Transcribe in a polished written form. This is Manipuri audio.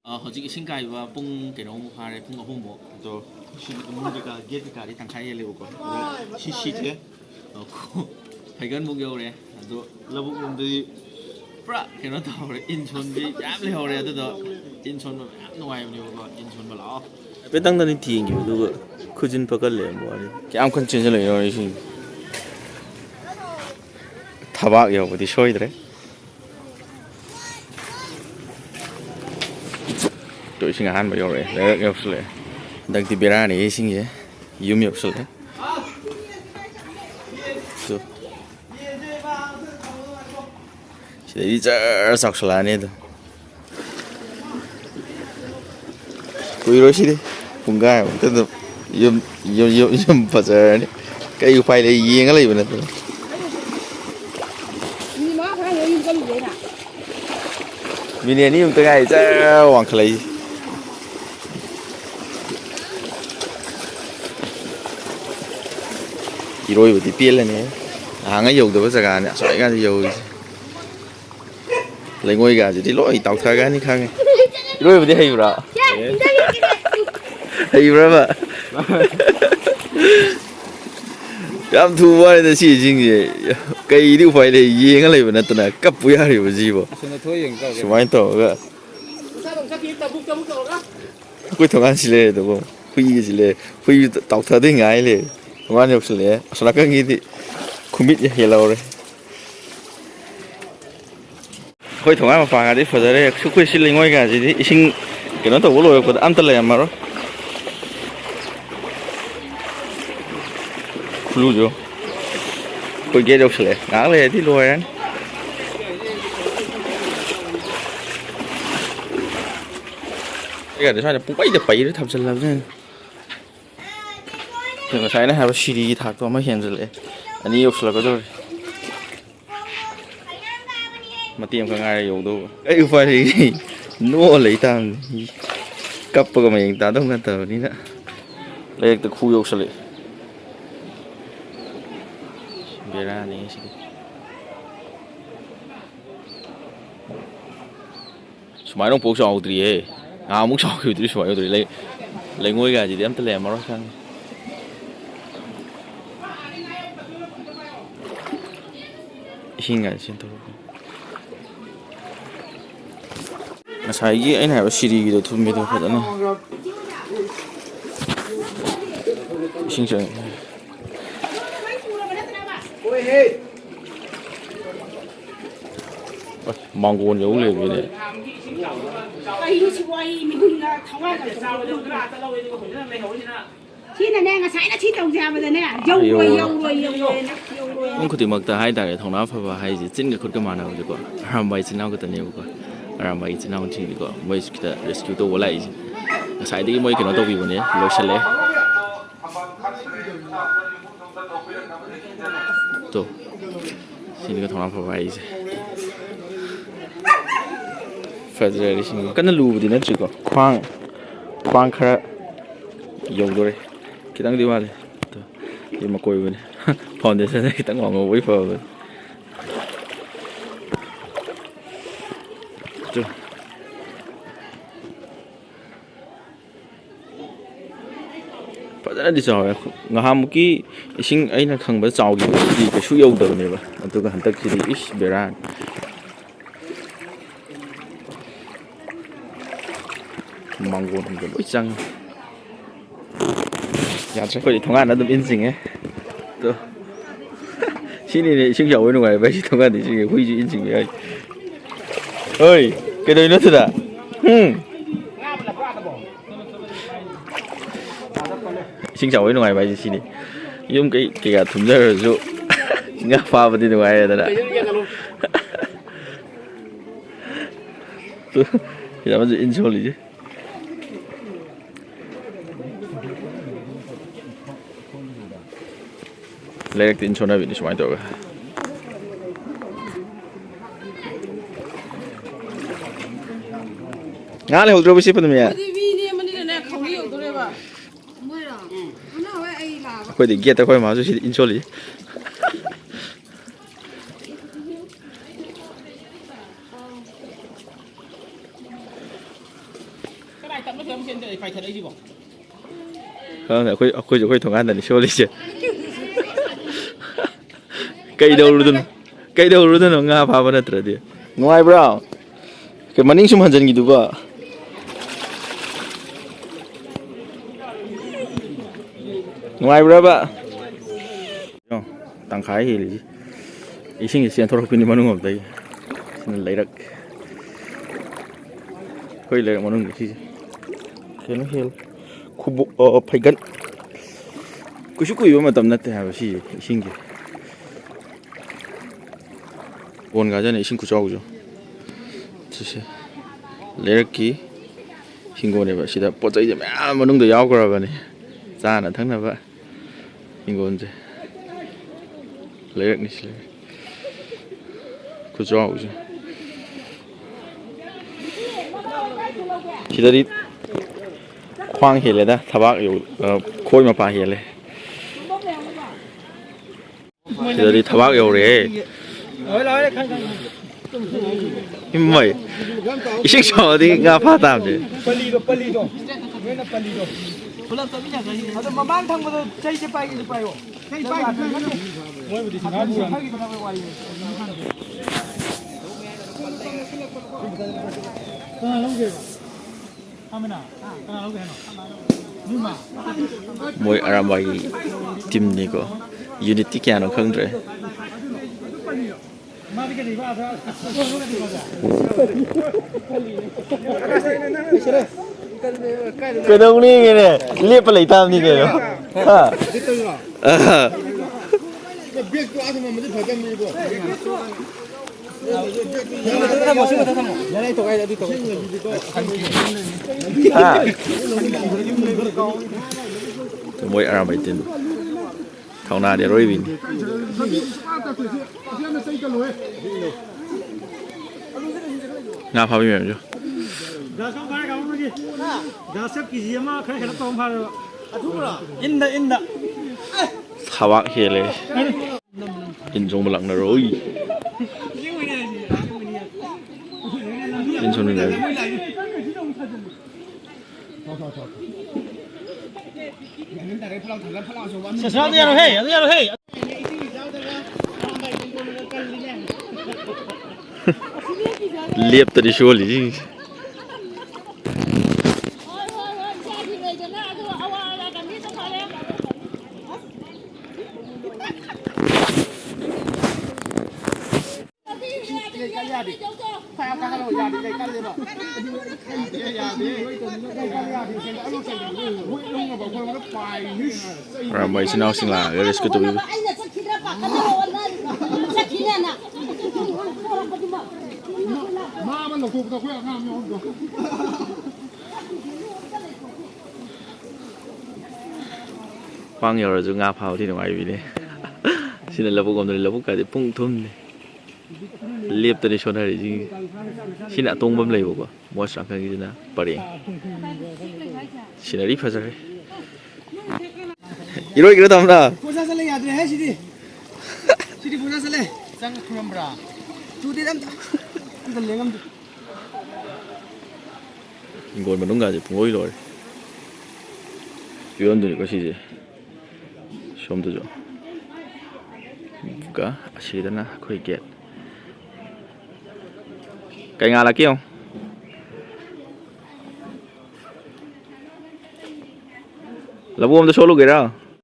ꯍꯧꯖꯤꯛ ꯏꯁꯤꯡ ꯀꯥꯏꯕ ꯄꯨꯡ ꯀꯩꯅꯣꯃꯨꯛ ꯐꯥꯔꯦ ꯄꯨꯡ ꯑꯍꯨꯝꯃꯨꯛ ꯑꯗꯣ ꯁꯤꯒꯤ ꯏꯃꯨꯡ ꯀꯩꯀꯥ ꯒꯦꯠ ꯀꯩꯀꯥꯗꯤ ꯇꯪꯈꯥꯏ ꯍꯦꯜꯂꯦꯕꯀꯣ ꯑꯗꯣ ꯁꯤꯁꯦ ꯐꯩꯒꯟꯃꯨꯛ ꯌꯧꯔꯦ ꯑꯗꯣ ꯂꯧꯕꯨꯛ ꯂꯣꯝꯗꯗꯤ ꯄꯨꯔꯥ ꯀꯩꯅꯣ ꯇꯧꯍꯧꯔꯦ ꯏꯟ ꯁꯣꯟꯕꯤ ꯌꯥꯝ ꯂꯩꯍꯧꯔꯦ ꯑꯗꯨꯗꯣ ꯏꯟ ꯁꯣꯟꯕ ꯌꯥꯝ ꯅꯨꯡꯉꯥꯏꯕꯅꯦꯕꯀꯣ ꯏꯟ ꯁꯣꯟꯕ ꯂꯥꯛꯑꯣ ꯍꯥꯏꯐꯦꯠꯇꯪꯗꯅꯤ ꯊꯦꯡꯈꯤꯕ ꯑꯗꯨꯒ ꯈꯨꯖꯤꯟ ꯐꯒꯠꯂꯦ ꯑꯃꯨꯛ ꯋꯥꯔꯤ ꯀꯌꯥꯝ ꯀꯟ ꯆꯦꯟꯁꯤꯜꯂꯛꯏꯅꯣ ꯏꯁꯤꯡ ꯊꯕꯥꯛ ꯌꯧꯕꯗꯤ ꯁꯣꯏꯗ꯭ꯔꯦ ꯇꯣ ꯏꯁꯤꯡ ꯑꯍꯥꯟꯕ ꯌꯧꯔꯛꯑꯦ ꯂꯩꯔꯛ ꯌꯧꯁꯤꯜꯂꯛꯑꯦ ꯍꯟꯗꯛꯇꯤ ꯕꯦꯔꯥꯅꯤ ꯏꯁꯤꯡꯁꯦ ꯌꯨꯝ ꯌꯧꯁꯤꯜꯂꯛꯑꯦ ꯁꯤꯗꯩꯗꯤ ꯖꯔ ꯆꯥꯎꯁꯜꯂꯛꯑꯅꯤ ꯑꯗꯣ ꯀꯨꯏꯔꯣꯏ ꯁꯤꯗꯤ ꯄꯨꯡꯈꯥꯏꯃꯨꯛꯇ ꯑꯗꯨꯝ ꯌꯨꯝ ꯐꯖꯔꯅꯤ ꯀꯩ ꯎꯄꯥꯏ ꯂꯩ ꯌꯦꯡꯉ ꯂꯩꯕ ꯅꯠꯇꯅ ꯃꯤꯅꯤꯠ ꯑꯅꯤꯃꯨꯛꯇ ꯉꯥꯏ ꯖꯔ ꯋꯥꯡꯈꯠꯂꯛꯏꯁꯦ ꯏꯔꯣꯏꯕꯗꯤ ꯄꯦꯜꯂꯅꯤ ꯅꯍꯥꯟꯉꯩ ꯌꯧꯗꯕ ꯖꯒꯥꯅꯤ ꯑꯁ꯭ꯋꯥꯏꯀꯥꯟꯗ ꯌꯧꯔꯤꯁꯦ ꯂꯩꯉꯣꯏꯒꯁꯤꯗꯤ ꯂꯣꯏ ꯇꯥꯎꯊꯒꯅꯤ ꯈꯪꯉꯦ ꯏꯔꯣꯏꯕꯗꯤ ꯍꯩꯕ꯭ꯔꯥ ꯍꯩꯕ꯭ꯔꯕ ꯌꯥꯝ ꯊꯨꯕ ꯋꯥꯅꯤꯗ ꯁꯤ ꯏꯁꯤꯡꯁꯦ ꯀꯩꯗꯤ ꯎꯄꯥꯏ ꯂꯩ ꯌꯦꯡꯉ ꯂꯩꯕ ꯅꯠꯇꯅ ꯀꯞꯄꯨ ꯌꯥꯔꯤꯕ ꯁꯤꯕꯣ ꯁꯨꯃꯥꯏꯅ ꯇꯧꯔꯒ ꯑꯩꯈꯣꯏ ꯊꯣꯡꯒꯥꯟ ꯁꯤ ꯂꯩꯔꯦ ꯑꯗꯨꯕꯨ ꯍꯨꯏꯒꯁꯤ ꯂꯩꯔꯦ ꯍꯨꯏ ꯇꯥꯎꯊꯗꯣꯏ ꯉꯥꯏ ꯂꯩꯔꯦ ꯊꯣꯡꯒꯥꯟ ꯌꯧꯁꯤꯜꯂꯛꯑꯦ ꯑꯁꯣꯝ ꯅꯥꯀꯟꯒꯤꯗꯤ ꯈꯨꯃꯤꯠ ꯍꯦꯜꯍꯧꯔꯦ ꯑꯩꯈꯣꯏ ꯊꯣꯡꯒꯥꯟ ꯃꯄꯥꯟꯒꯗꯤ ꯐꯖꯔꯦ ꯑꯩꯈꯣꯏ ꯁꯤ ꯂꯩꯉꯣꯏꯒꯁꯤꯗꯤ ꯏꯁꯤꯡ ꯀꯩꯅꯣ ꯇꯧꯕ ꯂꯣꯏꯔꯛꯄꯗ ꯑꯝꯇ ꯂꯩꯔꯝꯃꯔꯣꯏ ꯈꯨꯂꯨꯖꯨ ꯑꯩꯈꯣꯏ ꯒꯦꯠ ꯌꯧꯁꯤꯜꯂꯛꯑꯦ ꯉꯥꯏꯍꯥꯛ ꯂꯩꯔꯗꯤ ꯂꯣꯏꯔꯅꯤ ꯑꯩꯒꯗꯤ ꯁꯨꯃꯥꯏꯅ ꯄꯨꯡꯄꯩꯗ ꯄꯩꯔ ꯊꯝꯖꯤꯜꯂꯕꯅꯤꯅ ꯉꯁꯥꯏꯅ ꯍꯥꯏꯕ ꯁꯤꯔꯤꯒꯤ ꯊꯥꯛꯇꯣ ꯑꯃ ꯍꯦꯟꯖꯜꯂꯛꯑꯦ ꯑꯅꯤ ꯌꯧꯁꯤꯜꯂꯛꯀꯗꯧꯔꯦ ꯃꯇꯦꯛ ꯑꯃꯈꯛ ꯉꯥꯏꯔ ꯌꯧꯗꯧꯕ ꯀꯩ ꯎꯄꯥꯏ ꯂꯩ ꯅꯣꯛꯑ ꯂꯩꯇꯥꯕꯅꯤ ꯀꯞꯄꯒ ꯃꯌꯦꯡ ꯇꯥꯗꯧ ꯅꯠꯇꯕꯅꯤꯅ ꯂꯩꯔꯛꯇ ꯈꯨ ꯌꯧꯁꯜꯂꯛꯑꯦ ꯕꯦꯔꯥꯅꯤ ꯁꯤꯗꯤ ꯁꯨꯃꯥꯏꯅ ꯑꯃꯨꯛꯐꯥꯎ ꯆꯥꯎꯗ꯭ꯔꯤꯌꯦ ꯉꯍꯥꯟꯃꯨꯛ ꯆꯥꯎꯈꯤꯕꯗꯨꯗꯤ ꯁꯨꯃꯥꯏꯅ ꯌꯧꯗ꯭ꯔꯤ ꯂꯩꯉꯣꯏꯒꯁꯤꯗꯤ ꯑꯝꯇ ꯂꯩꯔꯝꯃꯔꯣꯏ ꯈꯪꯉꯦ ꯏꯁꯤꯡꯒꯁꯤ ꯆꯦꯟꯊꯣꯔꯛꯄ ꯉꯁꯥꯏꯒꯤ ꯑꯩꯅ ꯍꯥꯏꯕ ꯁꯤꯔꯤꯒꯤꯗꯣ ꯊꯨꯝꯕꯤꯗꯣ ꯐꯖꯅ ꯏꯁꯤꯡ ꯆꯪꯉꯦ ꯃꯥꯡꯒꯣꯟ ꯌꯧ ꯂꯩꯔꯝꯃꯦꯅꯦ ꯁꯤꯅꯅꯦ ꯉꯁꯥꯏꯅ ꯁꯤ ꯇꯧꯁꯦ ꯍꯥꯏꯕꯗꯅꯦ ꯄꯨꯡ ꯈꯨꯗꯤꯡꯃꯛꯇ ꯍꯥꯏꯇꯥꯔꯦ ꯊꯧꯅꯥ ꯐꯕ ꯍꯥꯏꯁꯦ ꯆꯤꯟꯒ ꯈꯨꯠꯀ ꯃꯥꯟꯅꯕꯁꯦꯀꯣ ꯑꯔꯥꯝꯕꯥꯏ ꯏꯆꯤꯟ ꯏꯅꯥꯎ ꯈꯛꯇꯅꯦꯕꯀꯣ ꯑꯔꯥꯝꯕꯥꯏ ꯏꯆꯤꯟ ꯏꯅꯥꯎꯁꯤꯡꯗꯤꯀꯣ ꯃꯣꯏꯁꯨ ꯈꯤꯇ ꯔꯦꯁꯀ꯭ꯌꯨ ꯇꯧꯕ ꯂꯥꯛꯏꯁꯦ ꯉꯁꯥꯏꯗꯒꯤ ꯃꯣꯏ ꯀꯩꯅꯣ ꯇꯧꯕꯤꯕꯅꯦ ꯂꯣꯏꯁꯤꯜꯂꯦ ꯇꯣ ꯁꯤꯅꯤꯒ ꯊꯧꯅꯥ ꯐꯕ ꯍꯥꯏꯁꯦ ꯐꯖꯔꯤꯁꯤꯡ ꯀꯟꯅ ꯂꯨꯕꯗꯤ ꯅꯠꯇ꯭ꯔꯤꯀꯣ ꯈ꯭ꯋꯥꯡ ꯈꯔ ꯌꯧꯗꯣꯔꯦ ꯈꯤꯇꯪꯗꯤ ꯋꯥꯠꯂꯦ ꯁꯤ ꯃꯀꯣꯏꯕꯅꯤ ꯐꯥꯎꯟꯗꯦꯁꯟꯁꯦ ꯈꯤꯇꯪ ꯋꯥꯡꯍꯧꯕꯩ ꯐꯕꯅꯤ ꯐꯖꯅꯗꯤ ꯆꯥꯎꯋꯦ ꯉꯍꯥꯟꯃꯨꯛꯀꯤ ꯏꯁꯤꯡ ꯑꯩꯅ ꯈꯪꯕꯗ ꯆꯥꯎꯈꯤꯕꯗꯤ ꯀꯩꯁꯨ ꯌꯧꯗꯕꯅꯦꯕ ꯑꯗꯨꯒ ꯍꯟꯗꯛꯁꯤꯗꯤ ꯏꯁ ꯕꯦꯔꯥꯅꯤ ꯃꯥꯡꯒꯣꯟꯒ ꯂꯣꯏ ꯆꯪꯉꯦ ꯌꯥꯗ꯭ꯔꯦ ꯑꯩꯈꯣꯏꯗꯤ ꯊꯣꯡꯒꯥꯟꯗ ꯑꯗꯨꯝ ꯏꯟ ꯆꯤꯡꯉꯦ ꯑꯗꯣ ꯁꯤꯅꯤꯅꯦ ꯏꯁꯤꯡ ꯆꯥꯎꯕ ꯅꯨꯡꯉꯥꯏꯕ ꯑꯩꯁꯤ ꯊꯣꯡꯒꯥꯟꯗ ꯆꯤꯡꯉꯦ ꯍꯨꯏꯁꯨ ꯏꯟ ꯆꯤꯡꯕ ꯌꯥꯏ ꯍꯣꯏ ꯀꯩꯗꯧꯔꯤꯅꯣ ꯑꯗꯨꯗ ꯏꯁꯤꯡ ꯆꯥꯎꯕꯩ ꯅꯨꯡꯉꯥꯏꯕ ꯍꯥꯏꯁꯦ ꯁꯤꯅꯤ ꯌꯨꯝ ꯀꯩꯀꯥ ꯊꯨꯝꯖꯔꯁꯨ ꯉꯥ ꯐꯥꯕꯗꯤ ꯅꯨꯡꯉꯥꯏꯔꯦꯗꯅ ꯁꯤꯗ ꯑꯃꯁꯨ ꯏꯟ ꯁꯣꯜꯂꯤꯁꯦ ꯂꯩꯔꯛꯇ ꯏꯟ ꯁꯣꯟꯅꯕꯤꯅꯤ ꯁꯨꯃꯥꯏꯅ ꯇꯧꯔꯒ ꯉꯥ ꯂꯩꯍꯧꯗ꯭ꯔꯕ ꯁꯤ ꯄꯗꯝꯃꯤ ꯑꯩꯈꯣꯏꯗꯤ ꯒꯦꯠꯇ ꯑꯩꯈꯣꯏ ꯃꯥꯁꯨ ꯁꯤꯗꯤ ꯏꯟ ꯁꯣꯜꯂꯤ ꯑꯩꯈꯣꯏ ꯊꯣꯡꯒꯥꯟꯗꯅꯤ ꯁꯣꯜꯂꯤꯁꯦ ꯀꯩꯗꯧꯔꯨꯗꯅꯣ ꯉꯥ ꯐꯥꯕ ꯅꯠꯇ꯭ꯔꯗꯤ ꯅꯨꯡꯉꯥꯏꯕ꯭ꯔꯥ ꯃꯅꯤꯡ ꯁꯨꯝ ꯍꯟꯖꯤꯟꯈꯤꯗꯨꯕ ꯅꯨꯡꯉꯥꯏꯕ꯭ꯔꯕ ꯇꯪꯈꯥꯏ ꯍꯦꯜꯂꯤꯁꯤ ꯏꯁꯤꯡꯁꯤ ꯆꯦꯟꯊꯣꯔꯛꯄꯅꯤ ꯃꯅꯨꯡ ꯑꯃꯗꯒꯤ ꯁꯤꯅ ꯂꯩꯔꯛ ꯑꯩꯈꯣꯏ ꯂꯩꯔꯛ ꯃꯅꯨꯡꯗ ꯁꯤꯁꯦ ꯍꯦꯜ ꯈꯨꯕꯣꯛ ꯐꯩꯒꯟ ꯀꯩꯁꯨ ꯀꯨꯏꯕ ꯃꯇꯝ ꯅꯠꯇꯦ ꯍꯥꯏꯕ ꯁꯤꯁꯦ ꯏꯁꯤꯡꯁꯦ ꯕꯣꯟ ꯒꯥꯖꯅ ꯏꯁꯤꯡ ꯈꯨꯆꯥꯎꯁꯨ ꯁꯤꯁꯦ ꯂꯩꯔꯛꯀꯤ ꯍꯤꯡꯒꯣꯜꯅꯦꯕ ꯁꯤꯗ ꯄꯣꯠ ꯆꯩꯁꯦ ꯃꯌꯥꯝ ꯃꯅꯨꯡꯗ ꯌꯥꯎꯈ꯭ꯔꯕꯅꯤ ꯆꯥꯅ ꯊꯛꯅꯕ ꯍꯤꯡꯒꯣꯜꯁꯦ ꯂꯩꯔꯛꯅꯤ ꯁꯤ ꯂꯩꯔꯛ ꯈꯨꯆꯥꯎꯁꯦ ꯁꯤꯗꯗꯤ ꯈ꯭ꯋꯥꯡ ꯍꯦꯜꯂꯦꯗ ꯊꯕꯥꯛ ꯈꯣꯏ ꯃꯄꯥ ꯍꯦꯜꯂꯦ ꯁꯤꯗꯗꯤ ꯊꯕꯥꯛ ꯌꯧꯔꯦꯍꯦ ꯏꯃꯩ ꯏꯁꯤꯡ ꯆꯥꯎꯔꯗꯤ ꯉꯥ ꯐꯥ ꯇꯥꯕꯅꯦ ꯄꯜꯂꯤꯗꯣ ꯄꯨꯂꯞ ꯆꯠꯃꯤꯟꯅꯒꯅꯤ ꯑꯗꯣ ꯃꯃꯥꯡ ꯊꯪꯕꯗꯣ ꯆꯩꯁꯦ ꯄꯥꯏꯒꯦꯁꯨ ꯄꯥꯏꯌꯣ ꯃꯣꯏꯕꯨꯗꯤ ꯃꯣꯏ ꯑꯔꯥꯝꯕꯥꯏꯒꯤ ꯇꯤꯝꯅꯤꯀꯣ ꯌꯨꯅꯤꯠꯇꯤ ꯀꯌꯥꯅꯣ ꯈꯪꯗ꯭ꯔꯦ ꯀꯩꯗꯧꯅꯤꯒꯦꯅꯦ ꯂꯦꯞꯄ ꯂꯩꯇꯥꯕꯅꯤ ꯀꯩꯅꯣ ꯃꯣꯏ ꯑꯔꯥꯝꯕꯥꯏ ꯇꯤꯝ ꯊꯧꯅꯥꯗꯤ ꯑꯔꯣꯏꯕꯤꯅꯤ ꯉꯥ ꯐꯥꯕꯤ ꯃꯌꯥꯝꯁꯨ ꯊꯕꯥꯛ ꯍꯦꯜꯂꯦ ꯏꯟ ꯆꯣꯡꯕ ꯂꯥꯛꯅꯔꯣꯏ ꯏꯟ ꯁꯣꯟꯃꯤꯟꯅꯔꯤ ꯂꯦꯞꯇꯗꯤ ꯁꯣꯜꯂꯤꯁꯤꯡꯁꯦ ꯑꯔꯥꯝꯕꯥꯏ ꯏꯆꯤꯟ ꯏꯅꯥꯎꯁꯤꯡ ꯂꯥꯛꯑꯒ ꯔꯦꯁꯀ꯭ꯌꯨ ꯇꯧꯕꯤꯕ ꯈ꯭ꯋꯥꯡ ꯌꯧꯔꯁꯨ ꯉꯥ ꯐꯥꯕꯗꯤ ꯅꯨꯡꯉꯥꯏꯕꯤꯅꯦ ꯁꯤꯅ ꯂꯧꯕꯨꯛ ꯑꯃꯗꯅꯤ ꯂꯧꯕꯨꯛꯀꯗꯤ ꯄꯨꯡ ꯊꯨꯝꯅꯤ ꯂꯦꯞꯇꯅꯤ ꯁꯣꯟꯅꯔꯤꯁꯤꯡꯁꯦ ꯁꯤꯅ ꯑꯇꯣꯡꯕ ꯑꯃ ꯂꯩꯕꯀꯣ ꯃꯣꯏꯁ ꯅꯥꯀꯟꯒꯤꯁꯤꯅ ꯄꯔꯦꯡ ꯁꯤꯅꯔꯤ ꯐꯖꯔꯦ 이러기로 담나. 보사살래 야들 해 시디. 시디 보사살래. 짱 크럼브라. 두디람. 이거 랭암. 이걸 만능가지 붕어이로. 유연들이 것이지. 시험도 줘. Buka asyidana koy get. Kay nga laki yung. Labu am da solo gira.